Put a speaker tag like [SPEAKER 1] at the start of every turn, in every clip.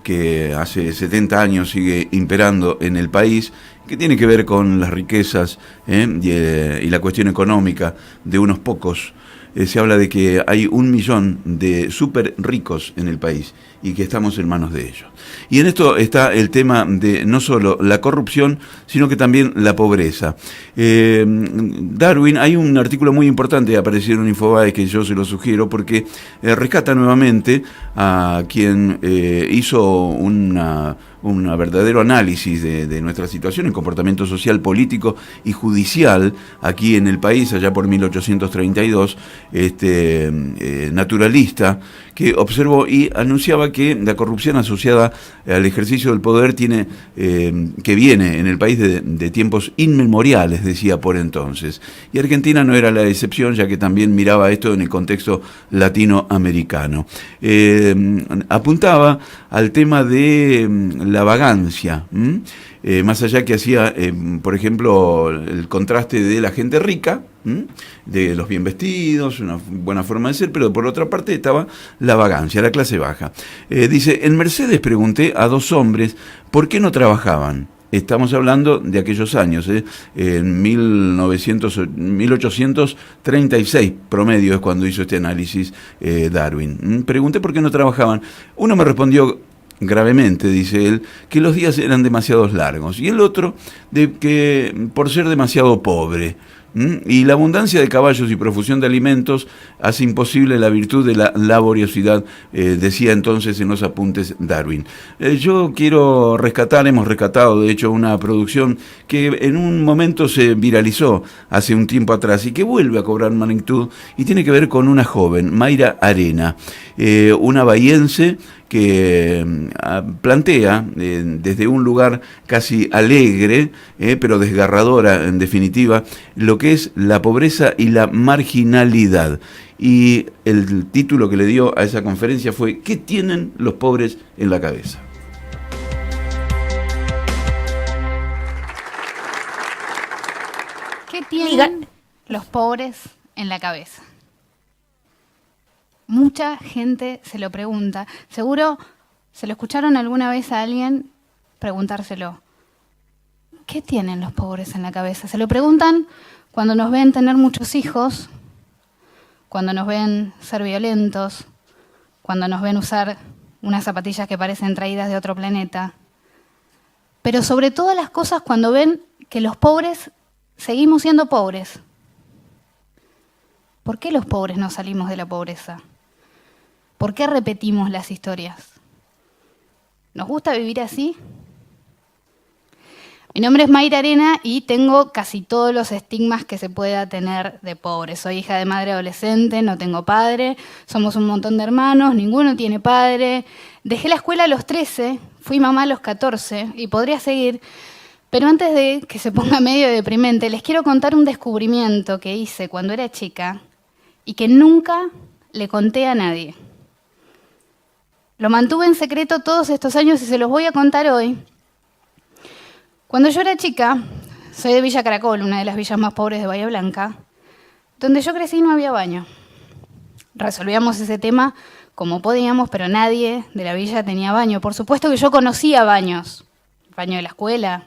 [SPEAKER 1] que hace 70 años sigue imperando en el país, que tiene que ver con las riquezas y la cuestión económica de unos pocos. Se habla de que hay 1 millón de súper ricos en el país y que estamos en manos de ellos. Y en esto está el tema de no solo la corrupción, sino que también la pobreza. Darwin, hay un artículo muy importante, apareció en Infobae, que yo se lo sugiero, porque rescata nuevamente a quien hizo un verdadero análisis de nuestra situación en comportamiento social, político y judicial aquí en el país, allá por 1832, naturalista, que observó y anunciaba que la corrupción asociada al ejercicio del poder que viene en el país de tiempos inmemoriales, decía por entonces. Y Argentina no era la excepción, ya que también miraba esto en el contexto latinoamericano. Apuntaba al tema de la vagancia, más allá que hacía, por ejemplo, el contraste de la gente rica, de los bien vestidos, una buena forma de ser, pero por otra parte estaba la vagancia, la clase baja. Dice, en Mercedes pregunté a 2 hombres por qué no trabajaban. Estamos hablando de aquellos años, en 1836 promedio es cuando hizo este análisis Darwin. Pregunté por qué no trabajaban. Uno me respondió gravemente, dice él, que los días eran demasiado largos, y el otro de que por ser demasiado pobre. Y la abundancia de caballos y profusión de alimentos hace imposible la virtud de la laboriosidad, decía entonces en los apuntes Darwin. Yo quiero hemos rescatado de hecho una producción que en un momento se viralizó hace un tiempo atrás y que vuelve a cobrar magnitud, y tiene que ver con una joven, Mayra Arena, una bahiense que plantea desde un lugar casi alegre, pero desgarradora en definitiva, lo que es la pobreza y la marginalidad. Y el título que le dio a esa conferencia fue ¿qué tienen los pobres en la cabeza?
[SPEAKER 2] ¿Qué tienen los pobres en la cabeza? Mucha gente se lo pregunta. Seguro se lo escucharon alguna vez a alguien preguntárselo. ¿Qué tienen los pobres en la cabeza? Se lo preguntan cuando nos ven tener muchos hijos, cuando nos ven ser violentos, cuando nos ven usar unas zapatillas que parecen traídas de otro planeta. Pero sobre todas las cosas cuando ven que los pobres seguimos siendo pobres. ¿Por qué los pobres no salimos de la pobreza? ¿Por qué repetimos las historias? ¿Nos gusta vivir así? Mi nombre es Mayra Arena y tengo casi todos los estigmas que se pueda tener de pobre. Soy hija de madre adolescente, no tengo padre, somos un montón de hermanos, ninguno tiene padre. Dejé la escuela a los 13, fui mamá a los 14 y podría seguir. Pero antes de que se ponga medio deprimente, les quiero contar un descubrimiento que hice cuando era chica y que nunca le conté a nadie. Lo mantuve en secreto todos estos años y se los voy a contar hoy. Cuando yo era chica, soy de Villa Caracol, una de las villas más pobres de Bahía Blanca, donde yo crecí no había baño. Resolvíamos ese tema como podíamos, pero nadie de la villa tenía baño. Por supuesto que yo conocía baños, baño de la escuela,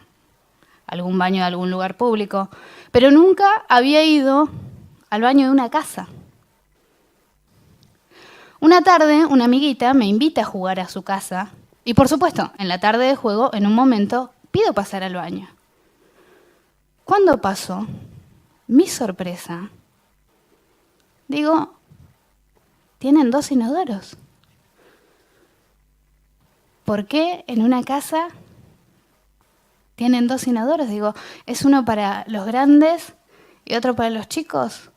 [SPEAKER 2] algún baño de algún lugar público, pero nunca había ido al baño de una casa. Una tarde, una amiguita me invita a jugar a su casa y, por supuesto, en la tarde de juego, en un momento, pido pasar al baño. ¿Cuándo pasó? Mi sorpresa. Digo, tienen 2 inodoros. ¿Por qué en una casa tienen 2 inodoros? Digo, ¿es uno para los grandes y otro para los chicos?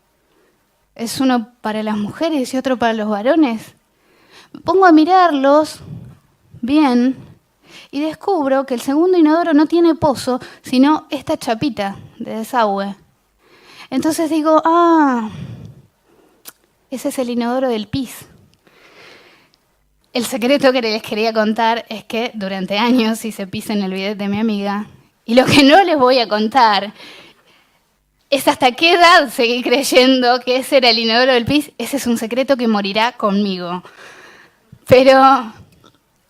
[SPEAKER 2] ¿Es uno para las mujeres y otro para los varones? Me pongo a mirarlos bien y descubro que el segundo inodoro no tiene pozo, sino esta chapita de desagüe. Entonces digo, ese es el inodoro del pis. El secreto que les quería contar es que durante años hice pis en el bidet de mi amiga. Y lo que no les voy a contar es hasta qué edad seguí creyendo que ese era el inodoro del pis. Ese es un secreto que morirá conmigo. Pero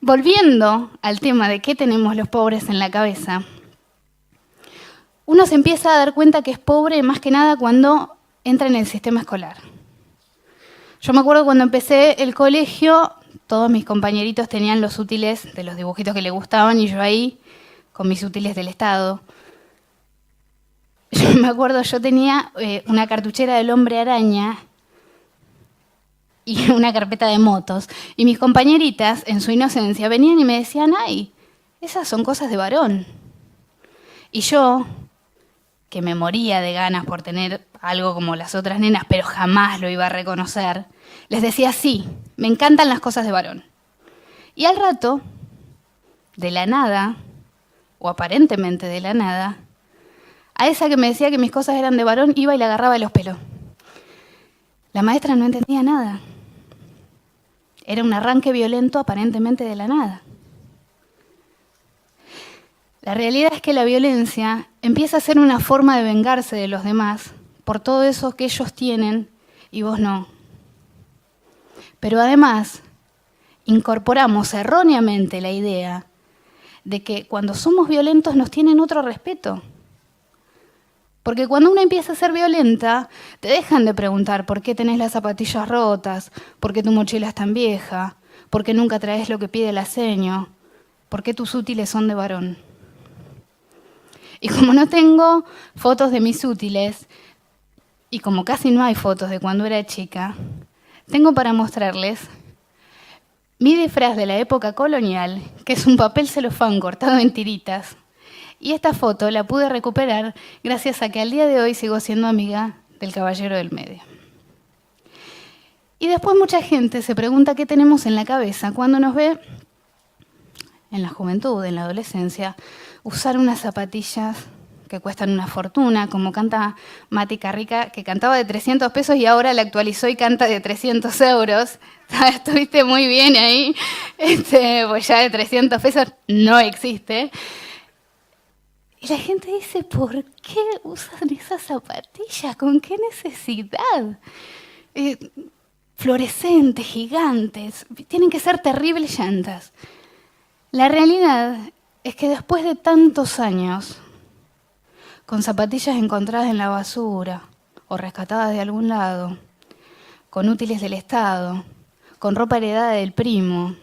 [SPEAKER 2] Volviendo al tema de qué tenemos los pobres en la cabeza, uno se empieza a dar cuenta que es pobre más que nada cuando entra en el sistema escolar. Yo me acuerdo cuando empecé el colegio, todos mis compañeritos tenían los útiles de los dibujitos que les gustaban y yo ahí con mis útiles del Estado. Yo me acuerdo, yo tenía una cartuchera del Hombre Araña y una carpeta de motos. Y mis compañeritas, en su inocencia, venían y me decían, ay, esas son cosas de varón. Y yo, que me moría de ganas por tener algo como las otras nenas, pero jamás lo iba a reconocer, les decía, sí, me encantan las cosas de varón. Y al rato, de la nada, o aparentemente de la nada, a esa que me decía que mis cosas eran de varón, iba y la agarraba de los pelos. La maestra no entendía nada. Era un arranque violento aparentemente de la nada. La realidad es que la violencia empieza a ser una forma de vengarse de los demás por todo eso que ellos tienen y vos no. Pero además, incorporamos erróneamente la idea de que cuando somos violentos nos tienen otro respeto. Porque cuando uno empieza a ser violenta, te dejan de preguntar por qué tenés las zapatillas rotas, por qué tu mochila es tan vieja, por qué nunca traes lo que pide la seño, por qué tus útiles son de varón. Y como no tengo fotos de mis útiles, y como casi no hay fotos de cuando era chica, tengo para mostrarles mi disfraz de la época colonial, que es un papel celofán cortado en tiritas. Y esta foto la pude recuperar gracias a que al día de hoy sigo siendo amiga del caballero del medio. Y después mucha gente se pregunta qué tenemos en la cabeza cuando nos ve, en la juventud, en la adolescencia, usar unas zapatillas que cuestan una fortuna, como canta Mati Carrica, que cantaba de 300 pesos y ahora la actualizó y canta de 300 euros. Estuviste muy bien ahí, pues ya de 300 pesos no existe. Y la gente dice, ¿por qué usan esas zapatillas? ¿Con qué necesidad? Fluorescentes, gigantes, tienen que ser terribles llantas. La realidad es que después de tantos años, con zapatillas encontradas en la basura o rescatadas de algún lado, con útiles del Estado, con ropa heredada del primo,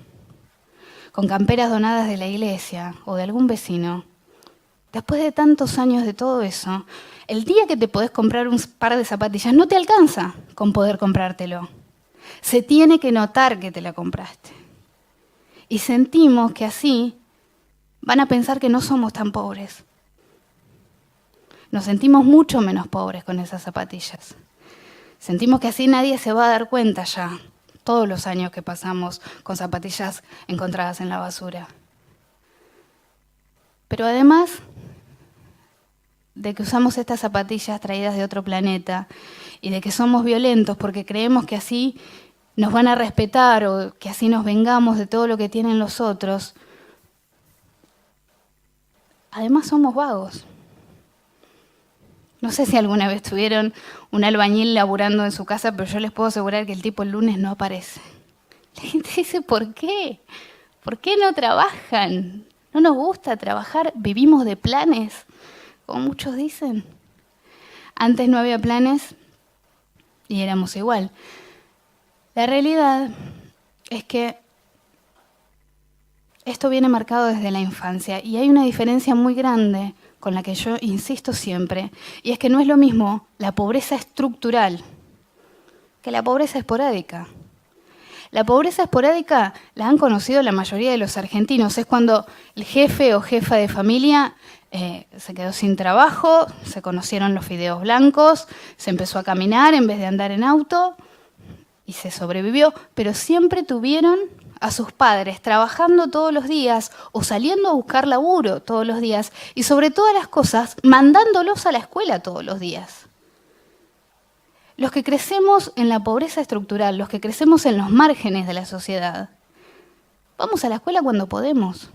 [SPEAKER 2] con camperas donadas de la iglesia o de algún vecino, después de tantos años de todo eso, el día que te podés comprar un par de zapatillas no te alcanza con poder comprártelo. Se tiene que notar que te la compraste. Y sentimos que así van a pensar que no somos tan pobres. Nos sentimos mucho menos pobres con esas zapatillas. Sentimos que así nadie se va a dar cuenta ya, todos los años que pasamos con zapatillas encontradas en la basura. Pero además de que usamos estas zapatillas traídas de otro planeta y de que somos violentos porque creemos que así nos van a respetar o que así nos vengamos de todo lo que tienen los otros, además somos vagos. No sé si alguna vez tuvieron un albañil laburando en su casa, pero yo les puedo asegurar que el tipo el lunes no aparece. La gente dice, ¿por qué? ¿Por qué no trabajan? ¿No nos gusta trabajar? ¿Vivimos de planes? Como muchos dicen. Antes no había planes y éramos igual. La realidad es que esto viene marcado desde la infancia y hay una diferencia muy grande con la que yo insisto siempre, y es que no es lo mismo la pobreza estructural que la pobreza esporádica. La pobreza esporádica la han conocido la mayoría de los argentinos. Es cuando el jefe o jefa de familia se quedó sin trabajo, se conocieron los fideos blancos, se empezó a caminar en vez de andar en auto y se sobrevivió, pero siempre tuvieron a sus padres trabajando todos los días o saliendo a buscar laburo todos los días y sobre todas las cosas mandándolos a la escuela todos los días. Los que crecemos en la pobreza estructural, los que crecemos en los márgenes de la sociedad, vamos a la escuela cuando podemos.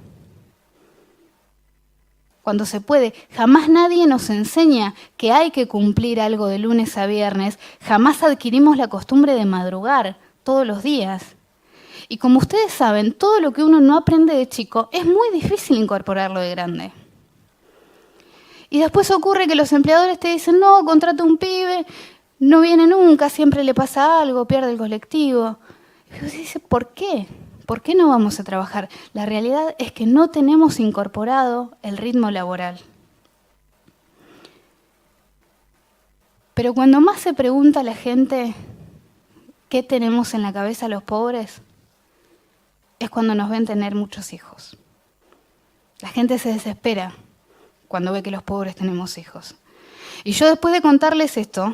[SPEAKER 2] Cuando se puede. Jamás nadie nos enseña que hay que cumplir algo de lunes a viernes. Jamás adquirimos la costumbre de madrugar todos los días. Y como ustedes saben, todo lo que uno no aprende de chico es muy difícil incorporarlo de grande. Y después ocurre que los empleadores te dicen, no, contrata un pibe, no viene nunca, siempre le pasa algo, pierde el colectivo. Y uno dice, ¿por qué? ¿Por qué no vamos a trabajar? La realidad es que no tenemos incorporado el ritmo laboral. Pero cuando más se pregunta a la gente qué tenemos en la cabeza los pobres, es cuando nos ven tener muchos hijos. La gente se desespera cuando ve que los pobres tenemos hijos. Y yo después de contarles esto,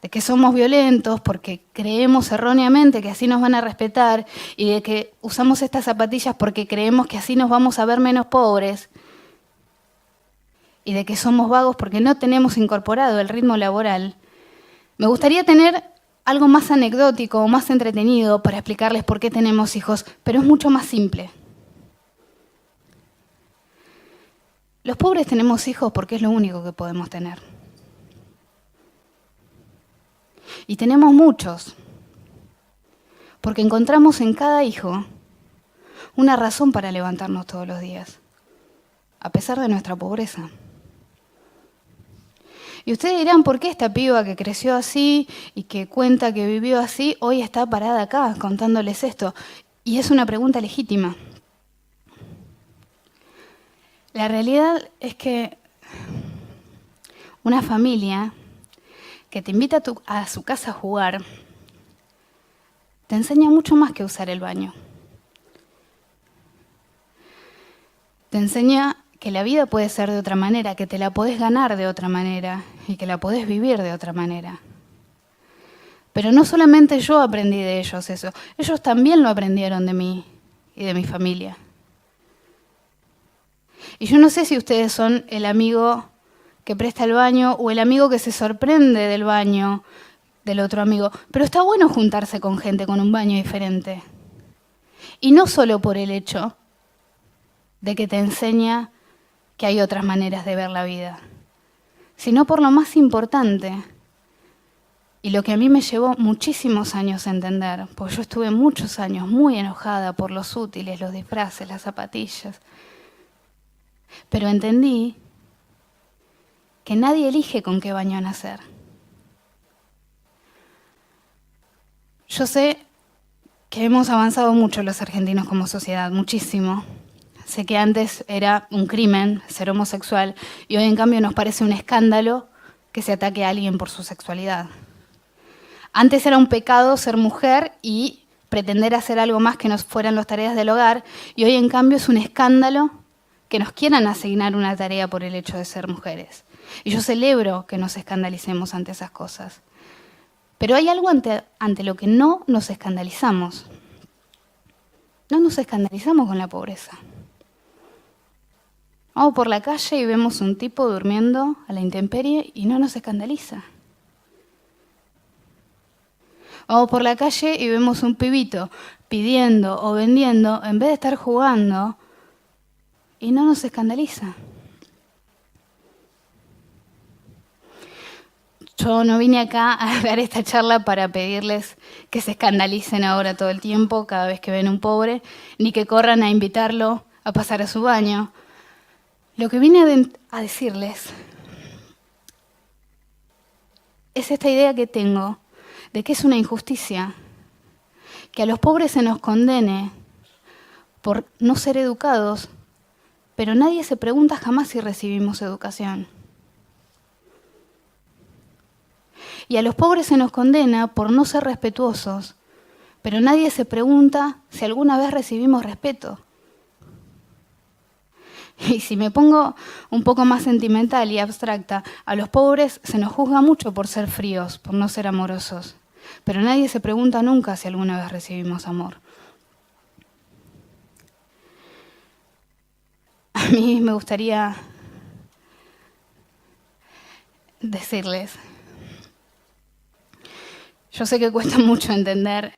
[SPEAKER 2] de que somos violentos porque creemos erróneamente que así nos van a respetar y de que usamos estas zapatillas porque creemos que así nos vamos a ver menos pobres y de que somos vagos porque no tenemos incorporado el ritmo laboral, me gustaría tener algo más anecdótico o más entretenido para explicarles por qué tenemos hijos, pero es mucho más simple. Los pobres tenemos hijos porque es lo único que podemos tener. Y tenemos muchos, porque encontramos en cada hijo una razón para levantarnos todos los días, a pesar de nuestra pobreza. Y ustedes dirán, ¿por qué esta piba que creció así y que cuenta que vivió así, hoy está parada acá contándoles esto? Y es una pregunta legítima. La realidad es que una familia que te invita a su casa a jugar te enseña mucho más que usar el baño. Te enseña que la vida puede ser de otra manera, que te la podés ganar de otra manera y que la podés vivir de otra manera. Pero no solamente yo aprendí de ellos eso, ellos también lo aprendieron de mí y de mi familia. Y yo no sé si ustedes son el amigo que presta el baño o el amigo que se sorprende del baño del otro amigo, pero está bueno juntarse con gente con un baño diferente. Y no solo por el hecho de que te enseña que hay otras maneras de ver la vida, sino por lo más importante, y lo que a mí me llevó muchísimos años a entender, porque yo estuve muchos años muy enojada por los útiles, los disfraces, las zapatillas, pero entendí que nadie elige con qué baño nacer. Yo sé que hemos avanzado mucho los argentinos como sociedad, muchísimo. Sé que antes era un crimen ser homosexual y hoy en cambio nos parece un escándalo que se ataque a alguien por su sexualidad. Antes era un pecado ser mujer y pretender hacer algo más que no fueran las tareas del hogar y hoy en cambio es un escándalo que nos quieran asignar una tarea por el hecho de ser mujeres. Y yo celebro que nos escandalicemos ante esas cosas. Pero hay algo ante lo que no nos escandalizamos. No nos escandalizamos con la pobreza. Vamos por la calle y vemos un tipo durmiendo a la intemperie y no nos escandaliza. Vamos por la calle y vemos un pibito pidiendo o vendiendo en vez de estar jugando y no nos escandaliza. Yo no vine acá a dar esta charla para pedirles que se escandalicen ahora todo el tiempo cada vez que ven un pobre, ni que corran a invitarlo a pasar a su baño. Lo que vine a decirles es esta idea que tengo de que es una injusticia que a los pobres se nos condene por no ser educados, pero nadie se pregunta jamás si recibimos educación. Y a los pobres se nos condena por no ser respetuosos, pero nadie se pregunta si alguna vez recibimos respeto. Y si me pongo un poco más sentimental y abstracta, a los pobres se nos juzga mucho por ser fríos, por no ser amorosos, pero nadie se pregunta nunca si alguna vez recibimos amor. A mí me gustaría decirles, yo sé que cuesta mucho entender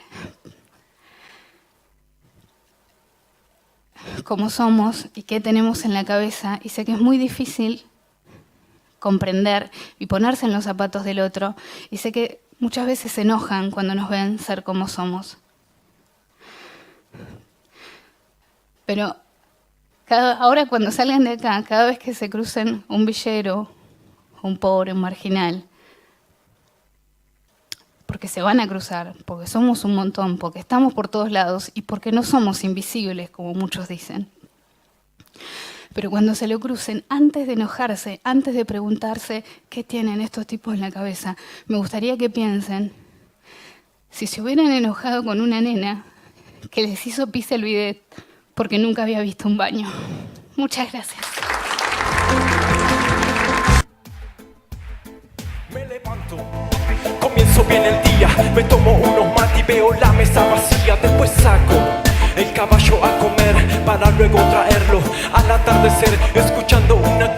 [SPEAKER 2] cómo somos y qué tenemos en la cabeza, y sé que es muy difícil comprender y ponerse en los zapatos del otro, y sé que muchas veces se enojan cuando nos ven ser como somos. Pero ahora cuando salgan de acá, cada vez que se crucen un villero, un pobre, un marginal, porque se van a cruzar, porque somos un montón, porque estamos por todos lados y porque no somos invisibles, como muchos dicen. Pero cuando se lo crucen, antes de enojarse, antes de preguntarse qué tienen estos tipos en la cabeza, me gustaría que piensen, si se hubieran enojado con una nena que les hizo pis el bidet porque nunca había visto un baño. Muchas gracias.
[SPEAKER 3] Me levanto, comienzo bien el día, me tomo unos mate y veo la mesa vacía, después saco el caballo a comer para luego traerlo al atardecer, escuchando una